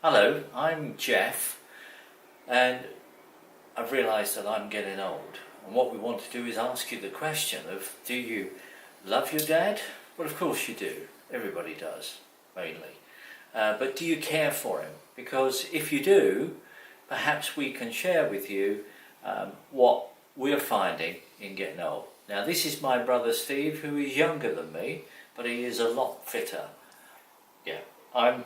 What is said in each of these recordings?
Hello, I'm Jeff, and I've realised that I'm getting old. And what we want to do is ask you the question of, do you love your dad? Well, of course you do. Everybody does, mainly. But do you care for him? Because if you do, perhaps we can share with you what we're finding in getting old. Now, this is my brother Steve, who is younger than me, but he is a lot fitter. Yeah, I'm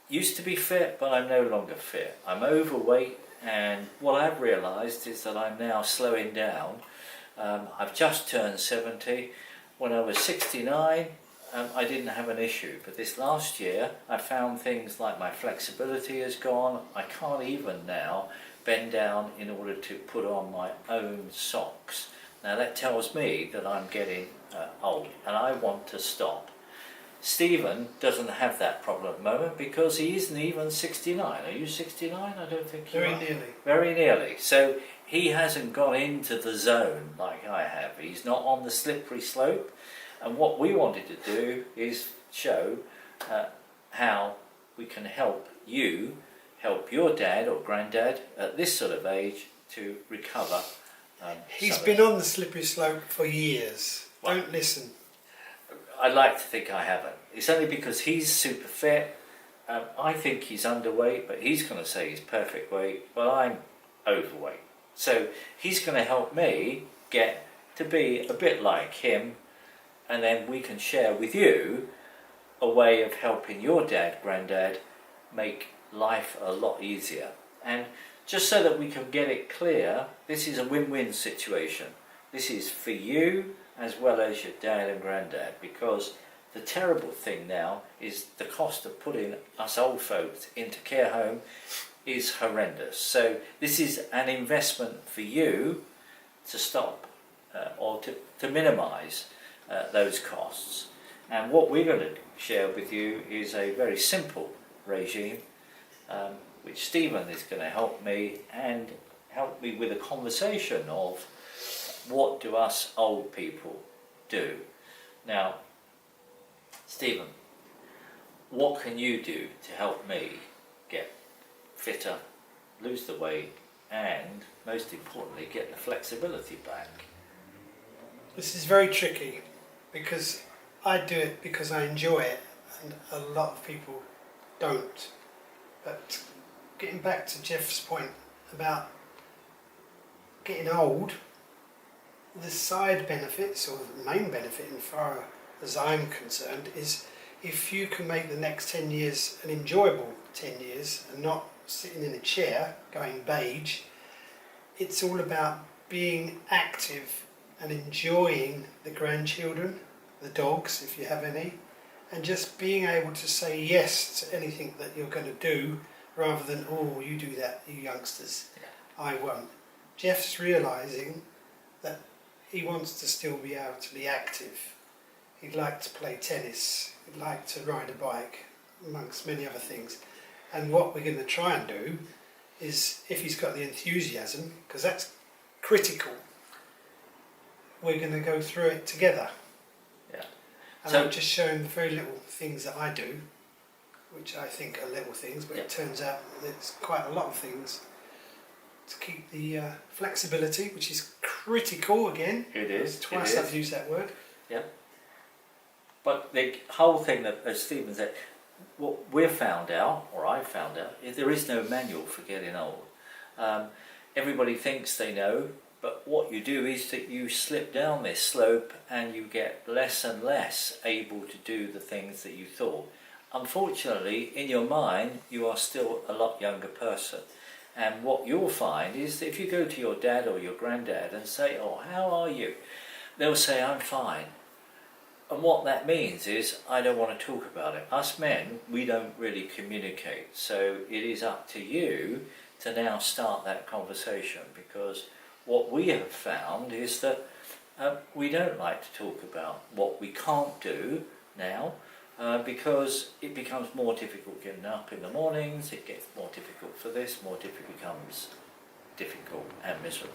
used to be fit, but I'm no longer fit. I'm overweight, and what I've realised is that I'm now slowing down. I've just turned 70. When I was 69, I didn't have an issue, but this last year I found things like my flexibility has gone. I can't even now bend down in order to put on my own socks. Now that tells me that I'm getting old, and I want to stop. Stephen doesn't have that problem at the moment because he isn't even 69. Are you 69? I don't think you are. Very nearly. Very nearly. So he hasn't gone into the zone like I have. He's not on the slippery slope. And what we wanted to do is show how we can help you, help your dad or granddad at this sort of age to recover. He's been on the slippery slope for years. Don't listen. I like to think I haven't. It's only because he's super fit. I think he's underweight, but he's going to say he's perfect weight. Well, I'm overweight. So he's going to help me get to be a bit like him, and then we can share with you a way of helping your dad, granddad, make life a lot easier. And just so that we can get it clear, this is a win-win situation. This is for you as well as your dad and granddad, because the terrible thing now is the cost of putting us old folks into care home is horrendous. So this is an investment for you to stop or to minimise those costs. And what we're going to share with you is a very simple regime which Stephen is going to help me with a conversation of what do us old people do. Now, Stephen, what can you do to help me get fitter, lose the weight, and most importantly get the flexibility back? This is very tricky because I do it because I enjoy it and a lot of people don't. But getting back to Jeff's point about getting old, the side benefits, or the main benefit as far as I'm concerned, is if you can make the next 10 years an enjoyable 10 years and not sitting in a chair going beige. It's all about being active and enjoying the grandchildren, the dogs if you have any, and just being able to say yes to anything that you're going to do rather than, oh, you do that, you youngsters, I won't. Jeff's realising that he wants to still be able to be active. He'd like to play tennis, he'd like to ride a bike, amongst many other things. And what we're going to try and do is, if he's got the enthusiasm, because that's critical, we're going to go through it together. Yeah. And So I'm just showing the very little things that I do, which I think are little things, but it turns out it's quite a lot of things to keep the flexibility, which is critical again. it is. Twice I've used that word. Yeah. But the whole thing that, as Stephen said, what we've found out, or I found out, is there is no manual for getting old. Everybody thinks they know, but what you do is that you slip down this slope and you get less and less able to do the things that you thought. Unfortunately, in your mind, you are still a lot younger person. And what you'll find is that if you go to your dad or your granddad and say, oh, how are you? They'll say, I'm fine. And what that means is, I don't want to talk about it. Us men, we don't really communicate. So it is up to you to now start that conversation, because what we have found is that we don't like to talk about what we can't do now, because it becomes more difficult getting up in the mornings, it gets more difficult for this, more difficult becomes difficult and miserable.